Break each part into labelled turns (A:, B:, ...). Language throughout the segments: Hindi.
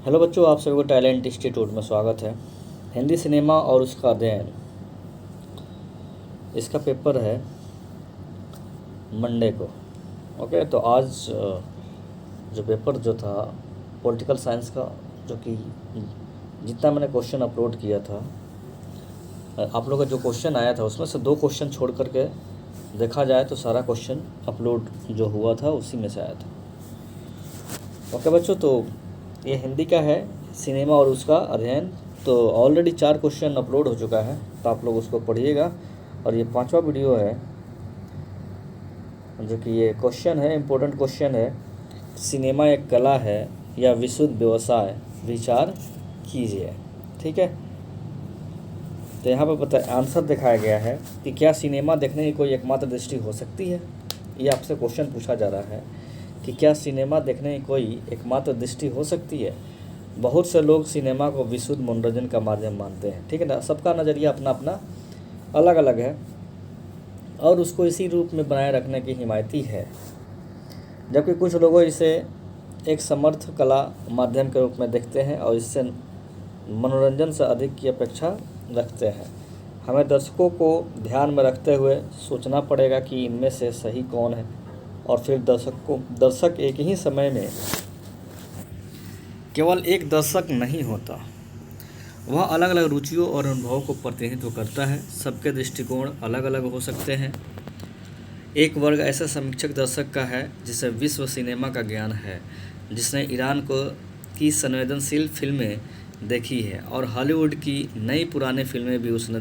A: हेलो बच्चों, आप सभी को टैलेंट इंस्टीट्यूट में स्वागत है। हिंदी सिनेमा और उसका अध्ययन, इसका पेपर है मंडे को। ओके, तो आज जो पेपर जो था पॉलिटिकल साइंस का, जो कि जितना मैंने क्वेश्चन अपलोड किया था, आप लोगों का जो क्वेश्चन आया था उसमें से 2 क्वेश्चन छोड़ करके देखा जाए तो सारा क्वेश्चन अपलोड जो हुआ था उसी में से आया था। ओके बच्चों, तो ये हिंदी का है, सिनेमा और उसका अध्ययन। तो ऑलरेडी 4 क्वेश्चन अपलोड हो चुका है, तो आप लोग उसको पढ़िएगा। और ये 5वां वीडियो है, जो कि ये क्वेश्चन है, इम्पोर्टेंट क्वेश्चन है। सिनेमा एक कला है या विशुद्ध व्यवसाय, विचार कीजिए। ठीक है, तो यहाँ पर पता आंसर दिखाया गया है कि क्या सिनेमा देखने की कोई एकमात्र दृष्टि हो सकती है। ये आपसे क्वेश्चन पूछा जा रहा है कि क्या सिनेमा देखने की कोई एकमात्र दृष्टि हो सकती है। बहुत से लोग सिनेमा को विशुद्ध मनोरंजन का माध्यम मानते हैं, ठीक है ना। सबका नज़रिया अपना अपना अलग अलग है और उसको इसी रूप में बनाए रखने की हिमायती है, जबकि कुछ लोग इसे एक समर्थ कला माध्यम के रूप में देखते हैं और इससे मनोरंजन से अधिक की अपेक्षा रखते हैं। हमें दर्शकों को ध्यान में रखते हुए सोचना पड़ेगा कि इनमें से सही कौन है, और फिर दर्शक एक ही समय में केवल एक दर्शक नहीं होता, वह अलग अलग रुचियों और अनुभवों को प्रतिनिधित्व करता है। सबके दृष्टिकोण अलग अलग हो सकते हैं। एक वर्ग ऐसा समीक्षक दर्शक का है जिसे विश्व सिनेमा का ज्ञान है, जिसने ईरान की संवेदनशील फिल्में देखी है और हॉलीवुड की नई पुरानी फिल्में भी उसने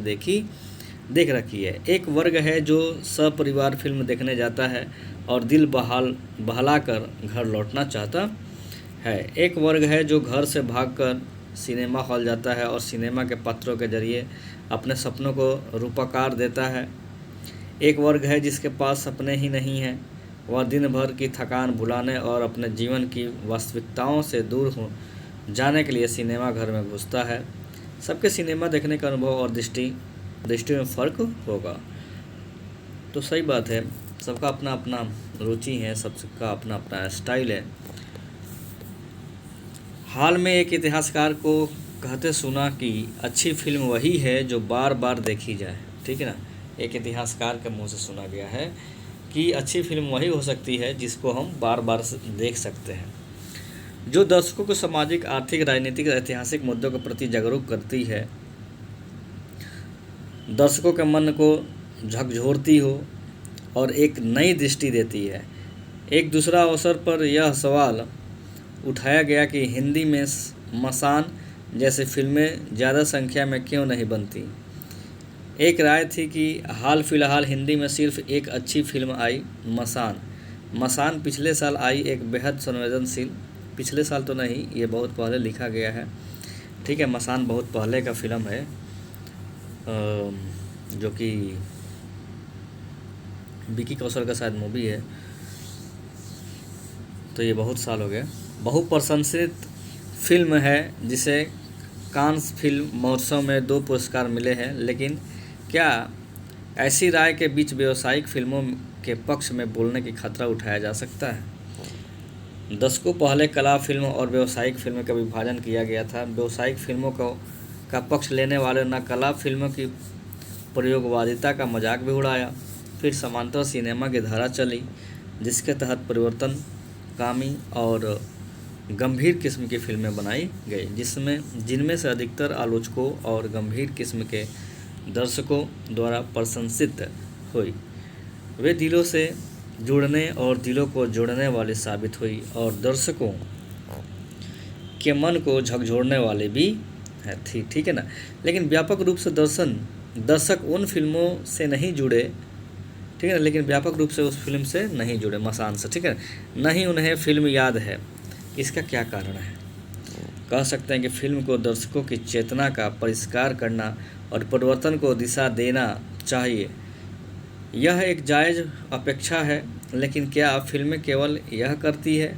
A: देख रखी है। एक वर्ग है जो सपरिवार फिल्म देखने जाता है और दिल बहला कर घर लौटना चाहता है। एक वर्ग है जो घर से भागकर सिनेमा हॉल जाता है और सिनेमा के पात्रों के जरिए अपने सपनों को रूपाकार देता है। एक वर्ग है जिसके पास सपने ही नहीं हैं, वह दिन भर की थकान भुलाने और अपने जीवन की वास्तविकताओं से दूर हो जाने के लिए सिनेमा घर में घुसता है। सबके सिनेमा देखने का अनुभव और दृष्टि में फ़र्क होगा। तो सही बात है, सबका अपना अपना रुचि है, सबका अपना अपना स्टाइल है। हाल में एक इतिहासकार को कहते सुना कि अच्छी फिल्म वही है जो बार बार देखी जाए। ठीक है ना, एक इतिहासकार के मुंह से सुना गया है कि अच्छी फिल्म वही हो सकती है जिसको हम बार बार देख सकते हैं, जो दर्शकों को सामाजिक, आर्थिक, राजनीतिक, ऐतिहासिक मुद्दों के प्रति जागरूक करती है, दर्शकों के मन को झकझोरती हो और एक नई दृष्टि देती है। एक दूसरा अवसर पर यह सवाल उठाया गया कि हिंदी में मसान जैसी फिल्में ज़्यादा संख्या में क्यों नहीं बनती। एक राय थी कि हाल फिलहाल हिंदी में सिर्फ एक अच्छी फिल्म आई, मसान पिछले साल आई, एक बेहद संवेदनशील, पिछले साल तो नहीं, ये बहुत पहले लिखा गया है। ठीक है, मसान बहुत पहले का फिल्म है, जो कि विकी कौशल का शायद मूवी है, तो ये बहुत साल हो गए। बहुप्रशंसित फिल्म है जिसे कांस फिल्म महोत्सव में 2 पुरस्कार मिले हैं। लेकिन क्या ऐसी राय के बीच व्यावसायिक फिल्मों के पक्ष में बोलने की खतरा उठाया जा सकता है। दशकों पहले कला फिल्म और व्यावसायिक फिल्म का विभाजन किया गया था। व्यावसायिक फिल्मों का पक्ष लेने वाले न कला फिल्मों की प्रयोगवादिता का मजाक भी उड़ाया। फिर समांतर सिनेमा की धारा चली, जिसके तहत परिवर्तनकामी और गंभीर किस्म की फिल्में बनाई गई, जिनमें से अधिकतर आलोचकों और गंभीर किस्म के दर्शकों द्वारा प्रशंसित हुई। वे दिलों से जुड़ने और दिलों को जोड़ने वाली साबित हुई और दर्शकों के मन को झकझोरने वाले भी थी। ठीक है ना, लेकिन व्यापक रूप से दर्शक उन फिल्मों से नहीं जुड़े। ठीक है ना, लेकिन व्यापक रूप से उस फिल्म से नहीं जुड़े, मसान से। ठीक है, नहीं उन्हें फिल्म याद है। इसका क्या कारण है? कह सकते हैं कि फिल्म को दर्शकों की चेतना का परिष्कार करना और परिवर्तन को दिशा देना चाहिए। यह एक जायज़ अपेक्षा है, लेकिन क्या फिल्में केवल यह करती है?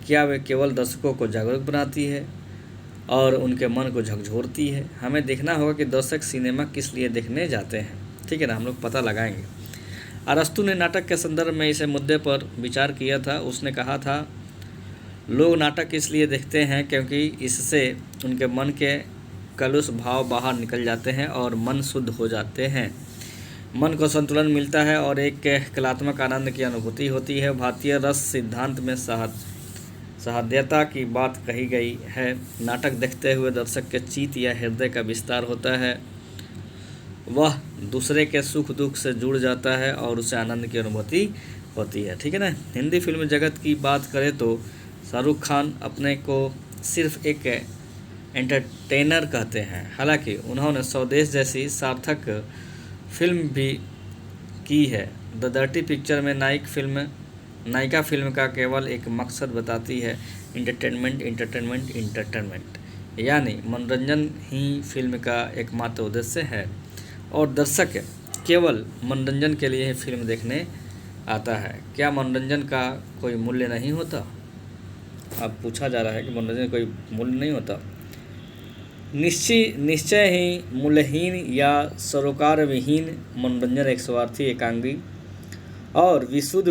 A: क्या वे केवल दर्शकों को जागरूक बनाती है और उनके मन को झकझोरती है? हमें देखना होगा कि दर्शक सिनेमा किस लिए देखने जाते हैं। ठीक है ना, हम लोग पता लगाएंगे। अरस्तु ने नाटक के संदर्भ में इस मुद्दे पर विचार किया था। उसने कहा था, लोग नाटक इसलिए देखते हैं क्योंकि इससे उनके मन के कलुष भाव बाहर निकल जाते हैं और मन शुद्ध हो जाते हैं। मन को संतुलन मिलता है और एक कलात्मक आनंद की अनुभूति होती है। भारतीय रस सिद्धांत में सहृदयता की बात कही गई है। नाटक देखते हुए दर्शक के चित्त या हृदय का विस्तार होता है, वह दूसरे के सुख दुख से जुड़ जाता है और उसे आनंद की अनुभूति होती है। ठीक है ना। हिंदी फिल्म जगत की बात करें तो शाहरुख खान अपने को सिर्फ एक एंटरटेनर कहते हैं, हालांकि उन्होंने स्वदेश जैसी सार्थक फिल्म भी की है। द डर्टी पिक्चर में नायिका फिल्म का केवल एक मकसद बताती है, एंटरटेनमेंट एंटरटेनमेंट एंटरटेनमेंट, यानी मनोरंजन ही फिल्म का एकमात्र उद्देश्य है और दर्शक केवल मनोरंजन के लिए ही फिल्म देखने आता है। क्या मनोरंजन का कोई मूल्य नहीं होता? अब पूछा जा रहा है कि मनोरंजन का कोई मूल्य नहीं होता। निश्चय ही मूल्यहीन या सरोकार विहीन मनोरंजन एक स्वार्थी, एकांगी और विशुद्ध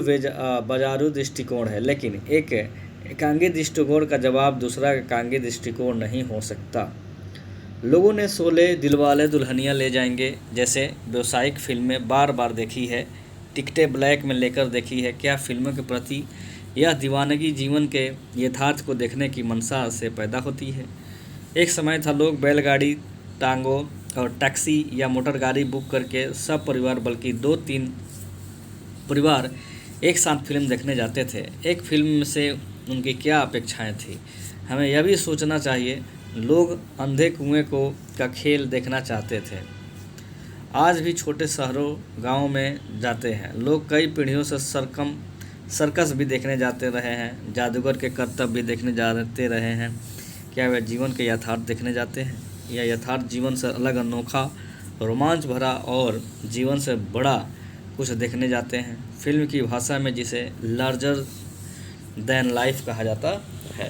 A: बाजारू दृष्टिकोण है, लेकिन एक एकांगी दृष्टिकोण का जवाब दूसरा एकांगी दृष्टिकोण नहीं हो सकता। लोगों ने शोले, दिलवाले दुल्हनिया ले जाएंगे जैसे व्यावसायिक फिल्में बार बार देखी है, टिकटें ब्लैक में लेकर देखी है। क्या फिल्मों के प्रति यह दीवानगी जीवन के यथार्थ को देखने की मंशा से पैदा होती है? एक समय था लोग बैलगाड़ी, टांगों और टैक्सी या मोटर गाड़ी बुक करके सब परिवार बल्कि 2-3 परिवार एक साथ फिल्म देखने जाते थे। एक फिल्म से उनकी क्या अपेक्षाएं थी? हमें यह भी सोचना चाहिए। लोग अंधे कुएं का खेल देखना चाहते थे। आज भी छोटे शहरों, गांवों में जाते हैं लोग। कई पीढ़ियों से सर्कस भी देखने जाते रहे हैं, जादूगर के करतब भी देखने जाते रहे हैं। क्या वे जीवन के यथार्थ देखने जाते हैं या यथार्थ जीवन से अलग, अनोखा, रोमांच भरा और जीवन से बड़ा कुछ देखने जाते हैं? फिल्म की भाषा में जिसे लार्जर देन लाइफ कहा जाता है।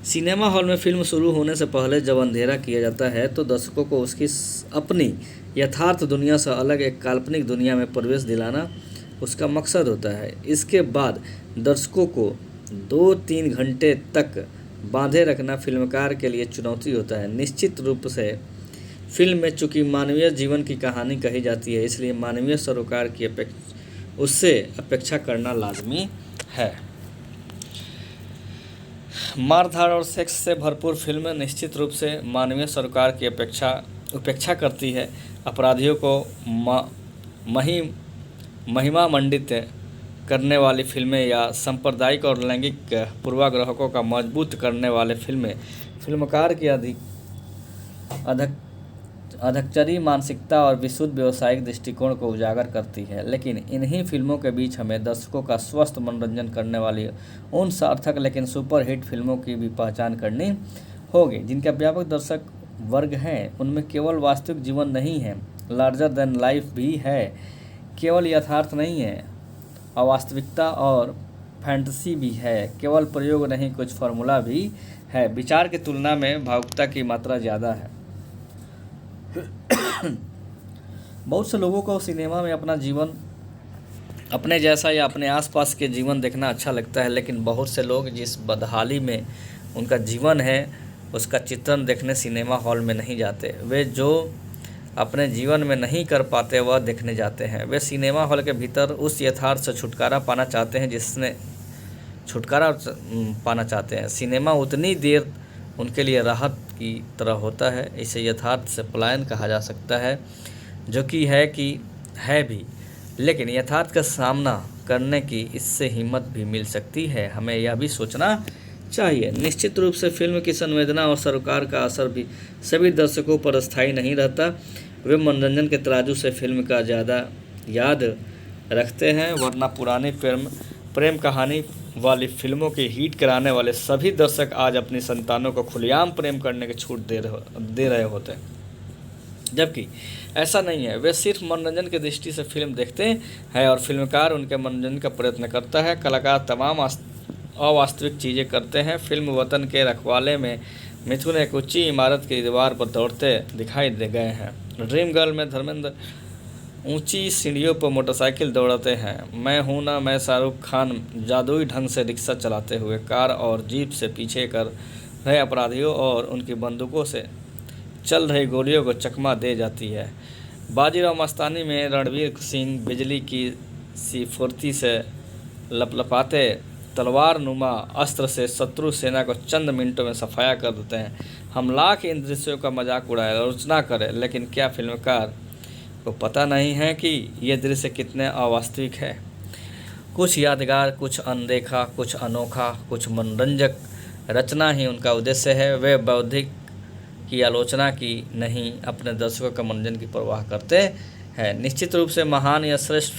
A: सिनेमा हॉल में फिल्म शुरू होने से पहले जब अंधेरा किया जाता है तो दर्शकों को उसकी अपनी यथार्थ दुनिया से अलग एक काल्पनिक दुनिया में प्रवेश दिलाना उसका मकसद होता है। इसके बाद दर्शकों को 2-3 घंटे तक बांधे रखना फिल्मकार के लिए चुनौती होता है। निश्चित रूप से फिल्म में चूँकि मानवीय जीवन की कहानी कही जाती है, इसलिए मानवीय सरोकार की उससे अपेक्षा करना लाजमी है। मारधाड़ और सेक्स से भरपूर फिल्म निश्चित रूप से मानवीय सरोकार की उपेक्षा करती है। अपराधियों को महिमा मंडित करने वाली फिल्में या सांप्रदायिक और लैंगिक पूर्वाग्रहों का मजबूत करने वाले फिल्में फिल्मकार की अधकचरी मानसिकता और विशुद्ध व्यावसायिक दृष्टिकोण को उजागर करती है। लेकिन इन्हीं फिल्मों के बीच हमें दर्शकों का स्वस्थ मनोरंजन करने वाली उन सार्थक लेकिन सुपरहिट फिल्मों की भी पहचान करनी होगी जिनके व्यापक दर्शक वर्ग हैं। उनमें केवल वास्तविक जीवन नहीं है, लार्जर देन लाइफ भी है। केवल यथार्थ नहीं है, अवास्तविकता और फैंटेसी भी है। केवल प्रयोग नहीं, कुछ फार्मूला भी है। विचार की तुलना में भावुकता की मात्रा ज़्यादा है। बहुत से लोगों को सिनेमा में अपना जीवन, अपने जैसा या अपने आसपास के जीवन देखना अच्छा लगता है, लेकिन बहुत से लोग जिस बदहाली में उनका जीवन है उसका चित्रण देखने सिनेमा हॉल में नहीं जाते। वे जो अपने जीवन में नहीं कर पाते वह देखने जाते हैं। वे सिनेमा हॉल के भीतर उस यथार्थ से छुटकारा पाना चाहते हैं जिसने छुटकारा पाना चाहते हैं। सिनेमा उतनी देर उनके लिए राहत की तरह होता है। इसे यथार्थ से पलायन कहा जा सकता है, जो कि है भी, लेकिन यथार्थ का सामना करने की इससे हिम्मत भी मिल सकती है। हमें यह भी सोचना चाहिए। निश्चित रूप से फिल्म की संवेदना और सरोकार का असर भी सभी दर्शकों पर स्थायी नहीं रहता। वे मनोरंजन के तराजू से फिल्म का ज़्यादा याद रखते हैं, वरना पुरानी प्रेम कहानी वाली फिल्मों की हिट कराने वाले सभी दर्शक आज अपनी संतानों को खुलेआम प्रेम करने की छूट दे रहे होते हैं, जबकि ऐसा नहीं है। वे सिर्फ मनोरंजन की दृष्टि से फिल्म देखते हैं और फिल्मकार उनके मनोरंजन का प्रयत्न करता है। कलाकार तमाम अवास्तविक चीज़ें करते हैं। फिल्म वतन के रखवाले में मिथुन एक ऊंची इमारत की दीवार पर दौड़ते दिखाई दे गए हैं। ड्रीम गर्ल में धर्मेंद्र ऊंची सीढ़ियों पर मोटरसाइकिल दौड़ाते हैं। मैं हूं ना मैं शाहरुख खान जादुई ढंग से रिक्शा चलाते हुए कार और जीप से पीछे कर रहे अपराधियों और उनकी बंदूकों से चल रही गोलियों को चकमा दे जाती है। बाजीराव मस्तानी में रणवीर सिंह बिजली की सी फुर्ती से लपलपाते तलवार नुमा अस्त्र से शत्रु सेना को चंद मिनटों में सफाया कर देते हैं। हम लाख इन दृश्यों का मजाक उड़ाए आलोचना करें, लेकिन क्या फिल्मकार को पता नहीं है कि ये दृश्य कितने अवास्तविक है। कुछ यादगार, कुछ अनदेखा, कुछ अनोखा, कुछ मनोरंजक रचना ही उनका उद्देश्य है। वे बौद्धिक की आलोचना की नहीं, अपने दर्शकों का मनोरंजन की परवाह करते हैं। निश्चित रूप से महान या श्रेष्ठ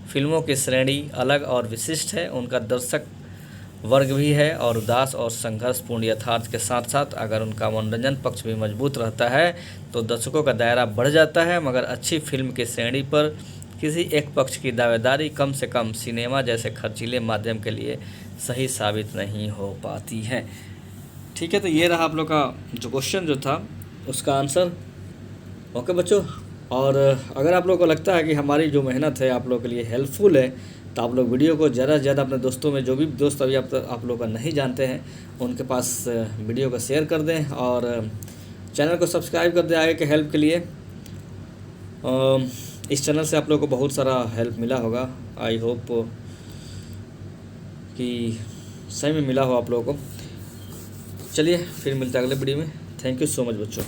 A: फिल्मों की श्रेणी अलग और विशिष्ट है। उनका दर्शक वर्ग भी है और उदास और संघर्षपूर्ण यथार्थ के साथ साथ अगर उनका मनोरंजन पक्ष भी मजबूत रहता है तो दर्शकों का दायरा बढ़ जाता है। मगर अच्छी फिल्म की श्रेणी पर किसी एक पक्ष की दावेदारी कम से कम सिनेमा जैसे खर्चीले माध्यम के लिए सही साबित नहीं हो पाती है। ठीक है, तो ये रहा आप लोग का जो क्वेश्चन जो था उसका आंसर। ओके बच्चों, और अगर आप लोगों को लगता है कि हमारी जो मेहनत है आप लोगों के लिए हेल्पफुल है तो आप लोग वीडियो को ज़्यादा से ज़्यादा अपने दोस्तों में, जो भी दोस्त अभी आप लोग का नहीं जानते हैं उनके पास वीडियो को शेयर कर दें और चैनल को सब्सक्राइब कर दें आगे के हेल्प के लिए। इस चैनल से आप लोगों को बहुत सारा हेल्प मिला होगा। आई होप कि सही में मिला हो आप लोगों को। चलिए फिर मिलते हैं अगले वीडियो में। थैंक यू सो मच बच्चों।